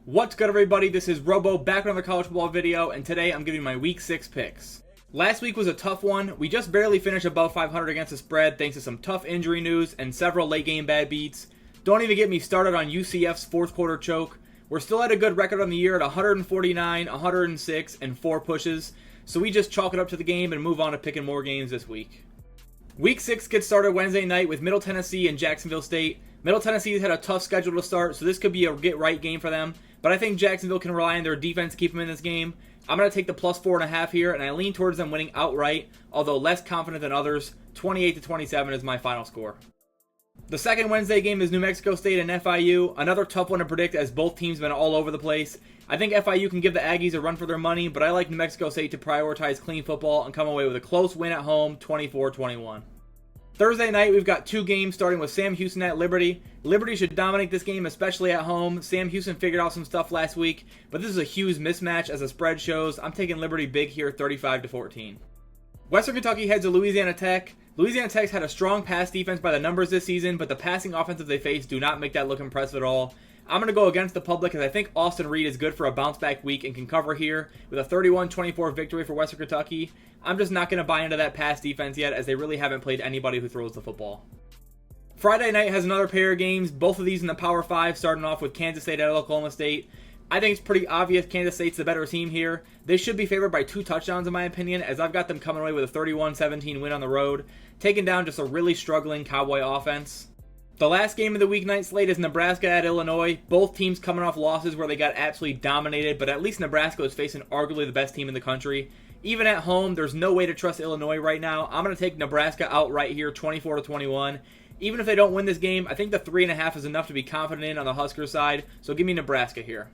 What's good, everybody? This is Robo back with another college football video, and today I'm giving my week 6 picks. Last week was a tough one. We just barely finished above 500 against the spread thanks to some tough injury news and several late game bad beats. Don't even get me started on UCF's fourth quarter choke. We're still at a good record on the year at 149, 106, and 4 pushes, so we just chalk it up to the game and move on to picking more games this week. Week 6 gets started Wednesday night with Middle Tennessee and Jacksonville State. Middle Tennessee's had a tough schedule to start, so this could be a get-right game for them. But I think Jacksonville can rely on their defense to keep them in this game. I'm going to take the plus 4.5 here, and I lean towards them winning outright, although less confident than others. 28-27 is my final score. The second Wednesday game is New Mexico State and FIU. Another tough one to predict as both teams have been all over the place. I think FIU can give the Aggies a run for their money, but I like New Mexico State to prioritize clean football and come away with a close win at home, 24-21. Thursday night, we've got 2 games starting with Sam Houston at Liberty. Liberty should dominate this game, especially at home. Sam Houston figured out some stuff last week, but this is a huge mismatch as the spread shows. I'm taking Liberty big here, 35-14. Western Kentucky heads to Louisiana Tech. Louisiana Tech's had a strong pass defense by the numbers this season, but the passing offensive they face do not make that look impressive at all. I'm going to go against the public as I think Austin Reed is good for a bounce-back week and can cover here with a 31-24 victory for Western Kentucky. I'm just not going to buy into that pass defense yet as they really haven't played anybody who throws the football. Friday night has another pair of games, both of these in the Power 5, starting off with Kansas State at Oklahoma State. I think it's pretty obvious Kansas State's the better team here. They should be favored by 2 touchdowns in my opinion, as I've got them coming away with a 31-17 win on the road, taking down just a really struggling Cowboy offense. The last game of the weeknight slate is Nebraska at Illinois. Both teams coming off losses where they got absolutely dominated, but at least Nebraska is facing arguably the best team in the country. Even at home, there's no way to trust Illinois right now. I'm going to take Nebraska outright here, 24-21. Even if they don't win this game, I think the 3.5 is enough to be confident in on the Husker side, so give me Nebraska here.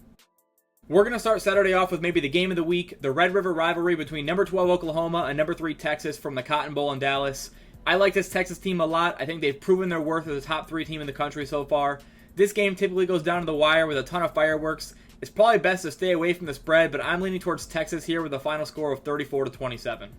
We're going to start Saturday off with maybe the game of the week, the Red River rivalry between number 12 Oklahoma and number 3 Texas from the Cotton Bowl in Dallas. I like this Texas team a lot. I think they've proven their worth as a top 3 team in the country so far. This game typically goes down to the wire with a ton of fireworks. It's probably best to stay away from the spread, but I'm leaning towards Texas here with a final score of 34-27.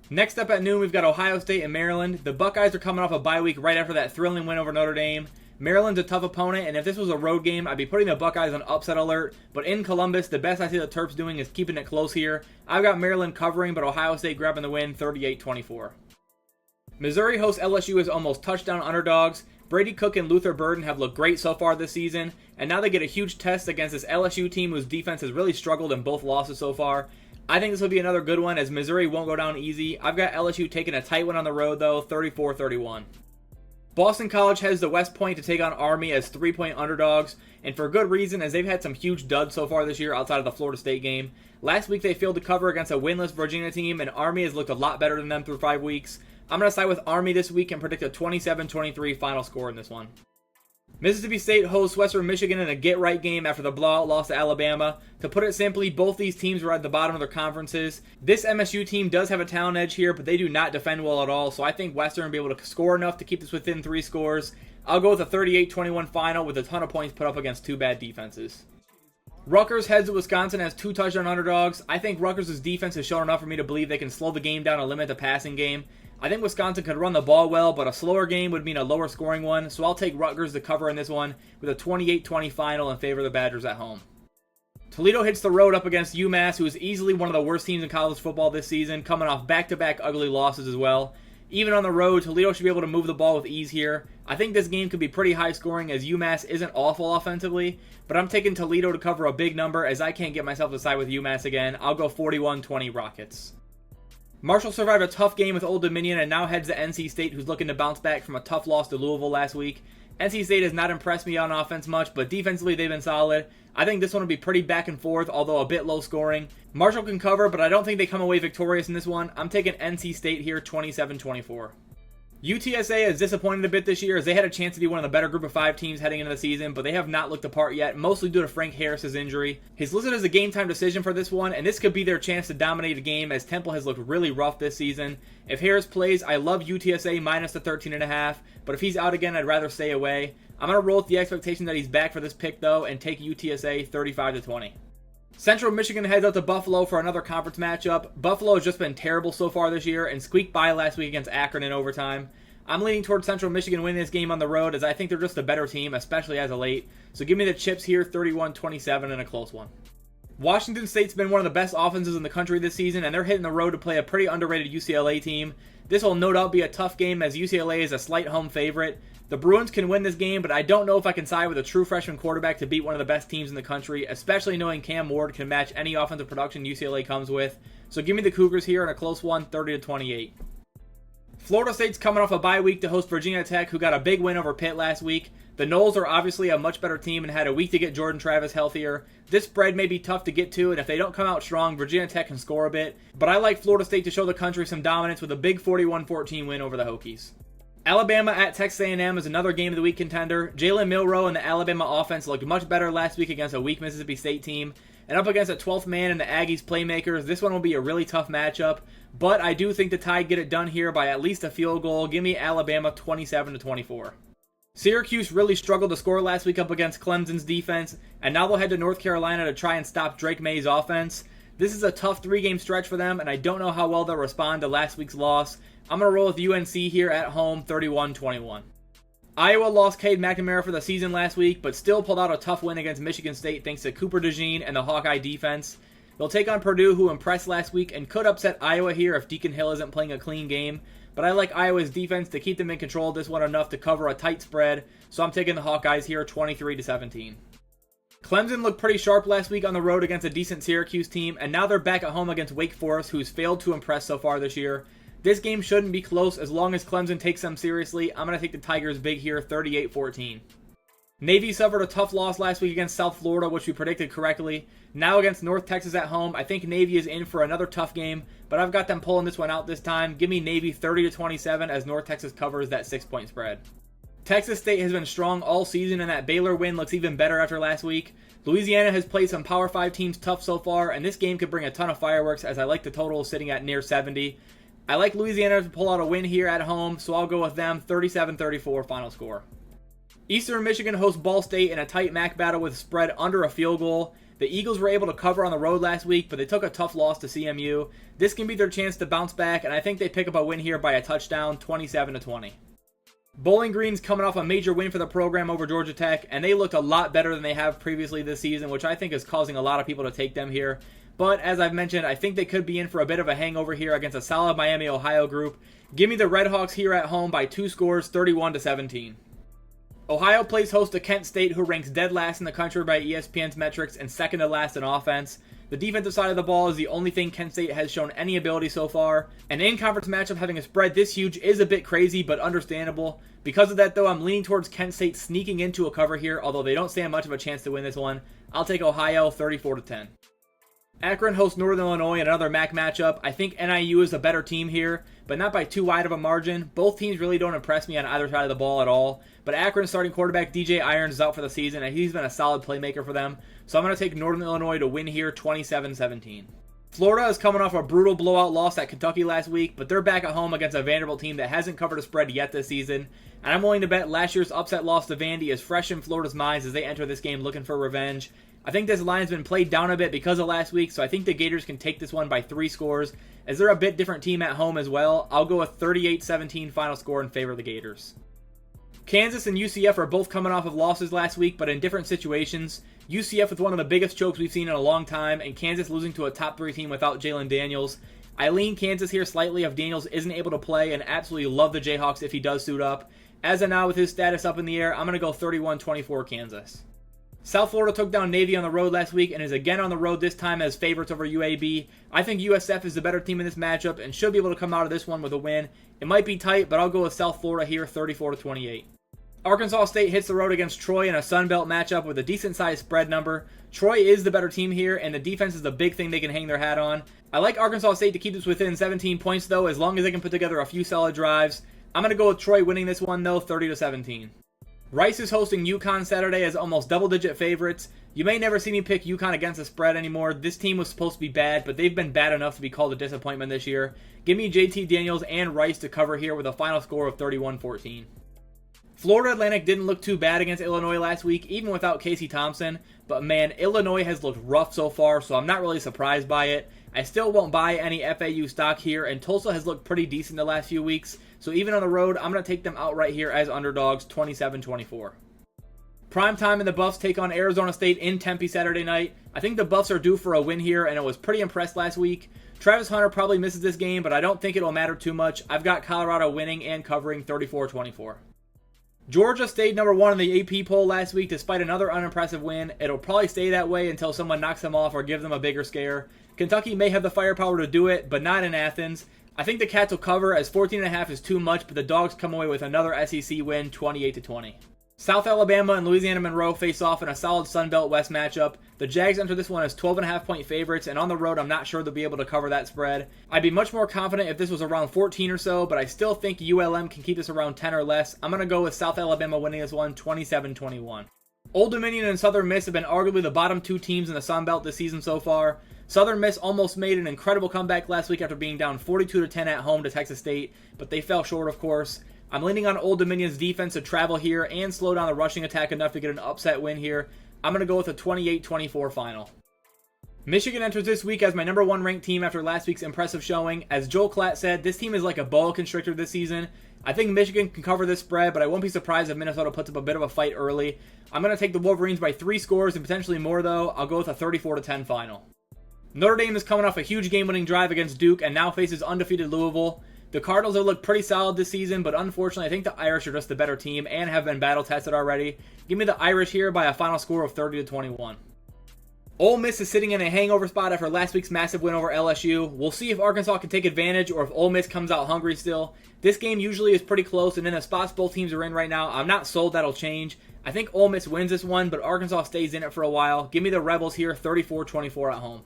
Next up at noon, we've got Ohio State and Maryland. The Buckeyes are coming off a bye week right after that thrilling win over Notre Dame. Maryland's a tough opponent, and if this was a road game, I'd be putting the Buckeyes on upset alert. But in Columbus, the best I see the Terps doing is keeping it close here. I've got Maryland covering, but Ohio State grabbing the win, 38-24. Missouri hosts LSU as almost touchdown underdogs. Brady Cook and Luther Burden have looked great so far this season, and now they get a huge test against this LSU team whose defense has really struggled in both losses so far. I think this will be another good one as Missouri won't go down easy. I've got LSU taking a tight one on the road though, 34-31. Boston College heads to West Point to take on Army as 3-point underdogs, and for good reason as they've had some huge duds so far this year outside of the Florida State game. Last week they failed to cover against a winless Virginia team, and Army has looked a lot better than them through 5 weeks. I'm going to side with Army this week and predict a 27-23 final score in this one. Mississippi State hosts Western Michigan in a get-right game after the blowout loss to Alabama. To put it simply, both these teams were at the bottom of their conferences. This MSU team does have a talent edge here, but they do not defend well at all, so I think Western will be able to score enough to keep this within 3 scores. I'll go with a 38-21 final with a ton of points put up against 2 bad defenses. Rutgers heads to Wisconsin as 2 touchdown underdogs. I think Rutgers' defense has shown enough for me to believe they can slow the game down and limit the passing game. I think Wisconsin could run the ball well, but a slower game would mean a lower scoring one, so I'll take Rutgers to cover in this one with a 28-20 final in favor of the Badgers at home. Toledo hits the road up against UMass, who is easily one of the worst teams in college football this season, coming off back-to-back ugly losses as well. Even on the road, Toledo should be able to move the ball with ease here. I think this game could be pretty high scoring as UMass isn't awful offensively, but I'm taking Toledo to cover a big number as I can't get myself to side with UMass again. I'll go 41-20 Rockets. Marshall survived a tough game with Old Dominion and now heads to NC State, who's looking to bounce back from a tough loss to Louisville last week. NC State has not impressed me on offense much, but defensively they've been solid. I think this one will be pretty back and forth, although a bit low scoring. Marshall can cover, but I don't think they come away victorious in this one. I'm taking NC State here, 27-24. UTSA has disappointed a bit this year as they had a chance to be one of the better group of 5 teams heading into the season, but they have not looked the part yet, mostly due to Frank Harris's injury. He's listed as a game time decision for this one, and this could be their chance to dominate a game as Temple has looked really rough this season. If Harris plays, I love UTSA minus the 13.5, but if he's out again, I'd rather stay away. I'm going to roll with the expectation that he's back for this pick though and take UTSA 35-20. Central Michigan heads out to Buffalo for another conference matchup. Buffalo has just been terrible so far this year and squeaked by last week against Akron in overtime. I'm leaning towards Central Michigan winning this game on the road as I think they're just a better team, especially as of late. So give me the Chips here, 31-27 in a close one. Washington State's been one of the best offenses in the country this season, and they're hitting the road to play a pretty underrated UCLA team. This will no doubt be a tough game as UCLA is a slight home favorite. The Bruins can win this game, but I don't know if I can side with a true freshman quarterback to beat one of the best teams in the country, especially knowing Cam Ward can match any offensive production UCLA comes with. So give me the Cougars here in a close one, 30-28. Florida State's coming off a bye week to host Virginia Tech, who got a big win over Pitt last week. The Noles are obviously a much better team and had a week to get Jordan Travis healthier. This spread may be tough to get to, and if they don't come out strong, Virginia Tech can score a bit. But I like Florida State to show the country some dominance with a big 41-14 win over the Hokies. Alabama at Texas A&M is another game of the week contender. Jalen Milroe and the Alabama offense looked much better last week against a weak Mississippi State team. And up against a 12th man and the Aggies playmakers, this one will be a really tough matchup. But I do think the Tide get it done here by at least a field goal. Give me Alabama 27-24. Syracuse really struggled to score last week up against Clemson's defense, and now they'll head to North Carolina to try and stop Drake May's offense. This is a tough 3-game stretch for them, and I don't know how well they'll respond to last week's loss. I'm going to roll with UNC here at home, 31-21. Iowa lost Cade McNamara for the season last week, but still pulled out a tough win against Michigan State thanks to Cooper DeJean and the Hawkeye defense. They'll take on Purdue, who impressed last week and could upset Iowa here if Deacon Hill isn't playing a clean game. But I like Iowa's defense to keep them in control of this one enough to cover a tight spread, so I'm taking the Hawkeyes here 23-17. Clemson looked pretty sharp last week on the road against a decent Syracuse team, and now they're back at home against Wake Forest, who's failed to impress so far this year. This game shouldn't be close as long as Clemson takes them seriously. I'm going to take the Tigers big here, 38-14. Navy suffered a tough loss last week against South Florida, which we predicted correctly. Now against North Texas at home, I think Navy is in for another tough game, but I've got them pulling this one out this time. Give me Navy 30-27 as North Texas covers that 6-point spread. Texas State has been strong all season, and that Baylor win looks even better after last week. Louisiana has played some Power 5 teams tough so far, and this game could bring a ton of fireworks as I like the total sitting at near 70. I like Louisiana to pull out a win here at home, so I'll go with them 37-34 final score. Eastern Michigan hosts Ball State in a tight MAC battle with a spread under a field goal. The Eagles were able to cover on the road last week, but they took a tough loss to CMU. This can be their chance to bounce back, and I think they pick up a win here by a touchdown, 27-20. Bowling Green's coming off a major win for the program over Georgia Tech, and they looked a lot better than they have previously this season, which I think is causing a lot of people to take them here. But as I've mentioned, I think they could be in for a bit of a hangover here against a solid Miami, Ohio group. Give me the Redhawks here at home by 2 scores, 31-17. Ohio plays host to Kent State, who ranks dead last in the country by ESPN's metrics and second to last in offense. The defensive side of the ball is the only thing Kent State has shown any ability so far. An in-conference matchup having a spread this huge is a bit crazy, but understandable. Because of that, though, I'm leaning towards Kent State sneaking into a cover here, although they don't stand much of a chance to win this one. I'll take Ohio 34-10. Akron hosts Northern Illinois in another MAC matchup. I think NIU is a better team here, but not by too wide of a margin. Both teams really don't impress me on either side of the ball at all. But Akron's starting quarterback DJ Irons is out for the season, and he's been a solid playmaker for them. So I'm going to take Northern Illinois to win here 27-17. Florida is coming off a brutal blowout loss at Kentucky last week, but they're back at home against a Vanderbilt team that hasn't covered a spread yet this season. And I'm willing to bet last year's upset loss to Vandy is fresh in Florida's minds as they enter this game looking for revenge. I think this line's been played down a bit because of last week, so I think the Gators can take this one by 3 scores. As they're a bit different team at home as well, I'll go with 38-17 final score in favor of the Gators. Kansas and UCF are both coming off of losses last week, but in different situations. UCF with one of the biggest chokes we've seen in a long time, and Kansas losing to a top 3 team without Jalen Daniels. I lean Kansas here slightly if Daniels isn't able to play, and absolutely love the Jayhawks if he does suit up. As of now, with his status up in the air, I'm going to go 31-24 Kansas. South Florida took down Navy on the road last week and is again on the road this time as favorites over UAB. I think USF is the better team in this matchup and should be able to come out of this one with a win. It might be tight, but I'll go with South Florida here, 34-28. Arkansas State hits the road against Troy in a Sun Belt matchup with a decent-sized spread number. Troy is the better team here, and the defense is the big thing they can hang their hat on. I like Arkansas State to keep this within 17 points, though, as long as they can put together a few solid drives. I'm going to go with Troy winning this one, though, 30-17. Rice is hosting UConn Saturday as almost double-digit favorites. You may never see me pick UConn against the spread anymore. This team was supposed to be bad, but they've been bad enough to be called a disappointment this year. Give me JT Daniels and Rice to cover here with a final score of 31-14. Florida Atlantic didn't look too bad against Illinois last week, even without Casey Thompson, but man, Illinois has looked rough so far, so I'm not really surprised by it. I still won't buy any FAU stock here, and Tulsa has looked pretty decent the last few weeks, so even on the road, I'm going to take them outright here as underdogs, 27-24. Prime time and the Buffs take on Arizona State in Tempe Saturday night. I think the Buffs are due for a win here, and I was pretty impressed last week. Travis Hunter probably misses this game, but I don't think it'll matter too much. I've got Colorado winning and covering 34-24. Georgia stayed number 1 in the AP poll last week despite another unimpressive win. It'll probably stay that way until someone knocks them off or gives them a bigger scare. Kentucky may have the firepower to do it, but not in Athens. I think the Cats will cover as 14.5 is too much, but the Dogs come away with another SEC win, 28-20. South Alabama and Louisiana Monroe face off in a solid Sun Belt West matchup. The Jags enter this one as 12.5-point favorites, and on the road, I'm not sure they'll be able to cover that spread. I'd be much more confident if this was around 14 or so, but I still think ULM can keep this around 10 or less. I'm going to go with South Alabama winning this one, 27-21. Old Dominion and Southern Miss have been arguably the bottom 2 teams in the Sun Belt this season so far. Southern Miss almost made an incredible comeback last week after being down 42-10 at home to Texas State, but they fell short, of course. I'm leaning on Old Dominion's defense to travel here and slow down the rushing attack enough to get an upset win here. I'm going to go with a 28-24 final. Michigan enters this week as my number 1 ranked team after last week's impressive showing. As Joel Klatt said, this team is like a boa constrictor this season. I think Michigan can cover this spread, but I won't be surprised if Minnesota puts up a bit of a fight early. I'm going to take the Wolverines by 3 scores and potentially more, though. I'll go with a 34-10 final. Notre Dame is coming off a huge game-winning drive against Duke and now faces undefeated Louisville. The Cardinals have looked pretty solid this season, but unfortunately I think the Irish are just the better team and have been battle-tested already. Give me the Irish here by a final score of 30-21. Ole Miss is sitting in a hangover spot after last week's massive win over LSU. We'll see if Arkansas can take advantage or if Ole Miss comes out hungry still. This game usually is pretty close, and in the spots both teams are in right now, I'm not sold that'll change. I think Ole Miss wins this one, but Arkansas stays in it for a while. Give me the Rebels here, 34-24 at home.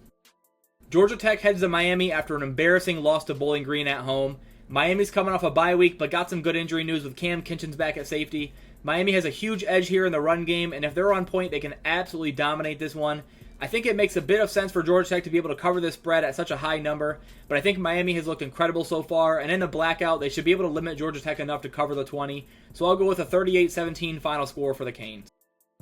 Georgia Tech heads to Miami after an embarrassing loss to Bowling Green at home. Miami's coming off a bye week, but got some good injury news with Cam Kinchens back at safety. Miami has a huge edge here in the run game, and if they're on point, they can absolutely dominate this one. I think it makes a bit of sense for Georgia Tech to be able to cover this spread at such a high number, but I think Miami has looked incredible so far, and in the blackout, they should be able to limit Georgia Tech enough to cover the 20, so I'll go with a 38-17 final score for the Canes.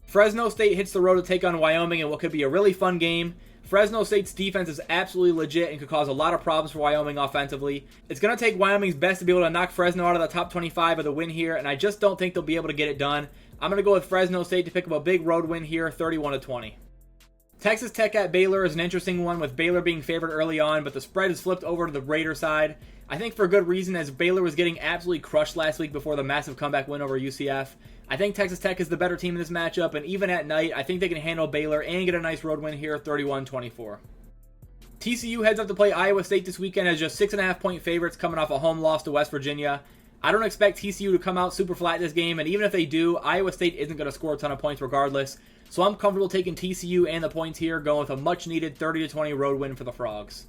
Fresno State hits the road to take on Wyoming in what could be a really fun game. Fresno State's defense is absolutely legit and could cause a lot of problems for Wyoming offensively. It's going to take Wyoming's best to be able to knock Fresno out of the top 25 of the win here, and I just don't think they'll be able to get it done. I'm going to go with Fresno State to pick up a big road win here, 31-20. Texas Tech at Baylor is an interesting one, with Baylor being favored early on, but the spread is flipped over to the Raider side. I think for good reason, as Baylor was getting absolutely crushed last week before the massive comeback win over UCF. I think Texas Tech is the better team in this matchup, and even at night, I think they can handle Baylor and get a nice road win here, 31-24. TCU heads up to play Iowa State this weekend as just 6.5-point favorites coming off a home loss to West Virginia. I don't expect TCU to come out super flat this game, and even if they do, Iowa State isn't going to score a ton of points regardless. So I'm comfortable taking TCU and the points here, going with a much-needed 30-20 road win for the Frogs.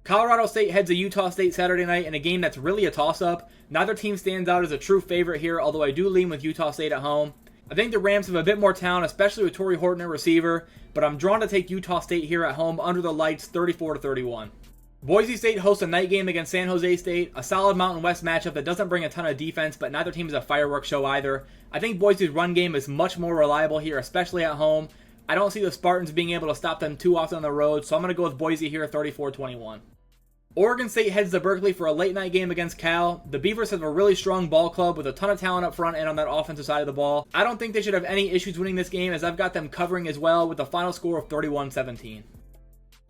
Colorado State heads to Utah State Saturday night in a game that's really a toss-up. Neither team stands out as a true favorite here, although I do lean with Utah State at home. I think the Rams have a bit more talent, especially with Torrey Horton at receiver, but I'm drawn to take Utah State here at home under the lights, 34-31. Boise State hosts a night game against San Jose State, a solid Mountain West matchup that doesn't bring a ton of defense, but neither team is a fireworks show either. I think Boise's run game is much more reliable here, especially at home. I don't see the Spartans being able to stop them too often on the road, so I'm going to go with Boise here, 34-21. Oregon State heads to Berkeley for a late night game against Cal. The Beavers have a really strong ball club with a ton of talent up front and on that offensive side of the ball. I don't think they should have any issues winning this game, as I've got them covering as well with a final score of 31-17.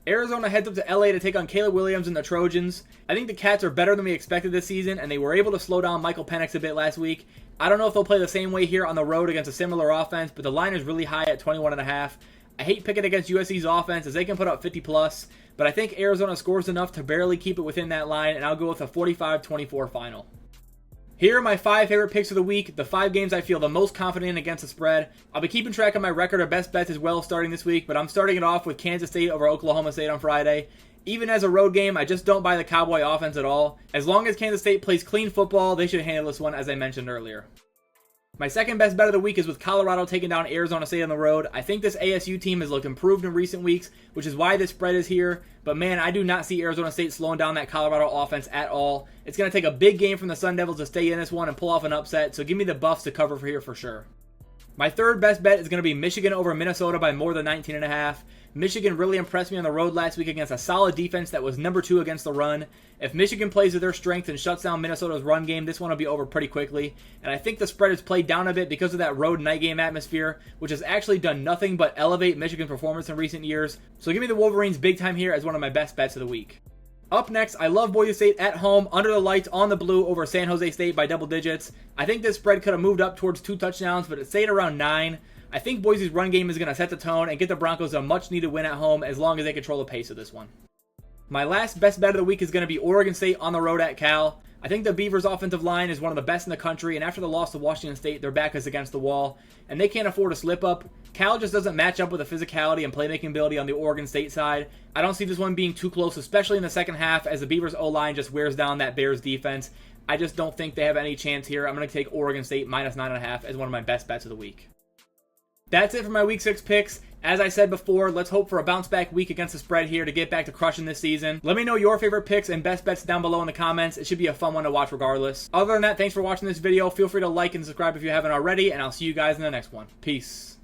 Arizona heads up to LA to take on Caleb Williams and the Trojans. I think the Cats are better than we expected this season, and they were able to slow down Michael Penix a bit last week. I don't know if they'll play the same way here on the road against a similar offense, but the line is really high at 21.5. I hate picking against USC's offense as they can put up 50+, but I think Arizona scores enough to barely keep it within that line, and I'll go with a 45-24 final. Here are my 5 favorite picks of the week, the 5 games I feel the most confident in against the spread. I'll be keeping track of my record of best bets as well starting this week, but I'm starting it off with Kansas State over Oklahoma State on Friday. Even as a road game, I just don't buy the Cowboy offense at all. As long as Kansas State plays clean football, they should handle this one, as I mentioned earlier. My second best bet of the week is with Colorado taking down Arizona State on the road. I think this ASU team has looked improved in recent weeks, which is why this spread is here. But man, I do not see Arizona State slowing down that Colorado offense at all. It's going to take a big game from the Sun Devils to stay in this one and pull off an upset, so give me the Buffs to cover for here for sure. My third best bet is going to be Michigan over Minnesota by more than 19.5. Michigan really impressed me on the road last week against a solid defense that was number 2 against the run. If Michigan plays to their strength and shuts down Minnesota's run game, this one will be over pretty quickly. And I think the spread is played down a bit because of that road night game atmosphere, which has actually done nothing but elevate Michigan's performance in recent years. So give me the Wolverines big time here as one of my best bets of the week. Up next, I love Boise State at home, under the lights, on the blue, over San Jose State by double digits. I think this spread could have moved up towards 2 touchdowns, but it stayed around 9. I think Boise's run game is going to set the tone and get the Broncos a much-needed win at home as long as they control the pace of this one. My last best bet of the week is going to be Oregon State on the road at Cal. I think the Beavers' offensive line is one of the best in the country, and after the loss to Washington State, their back is against the wall, and they can't afford a slip-up. Cal just doesn't match up with the physicality and playmaking ability on the Oregon State side. I don't see this one being too close, especially in the second half, as the Beavers' O-line just wears down that Bears defense. I just don't think they have any chance here. I'm going to take Oregon State minus 9.5 as one of my best bets of the week. That's it for my Week 6 picks. As I said before, let's hope for a bounce-back week against the spread here to get back to crushing this season. Let me know your favorite picks and best bets down below in the comments. It should be a fun one to watch regardless. Other than that, thanks for watching this video. Feel free to like and subscribe if you haven't already, and I'll see you guys in the next one. Peace.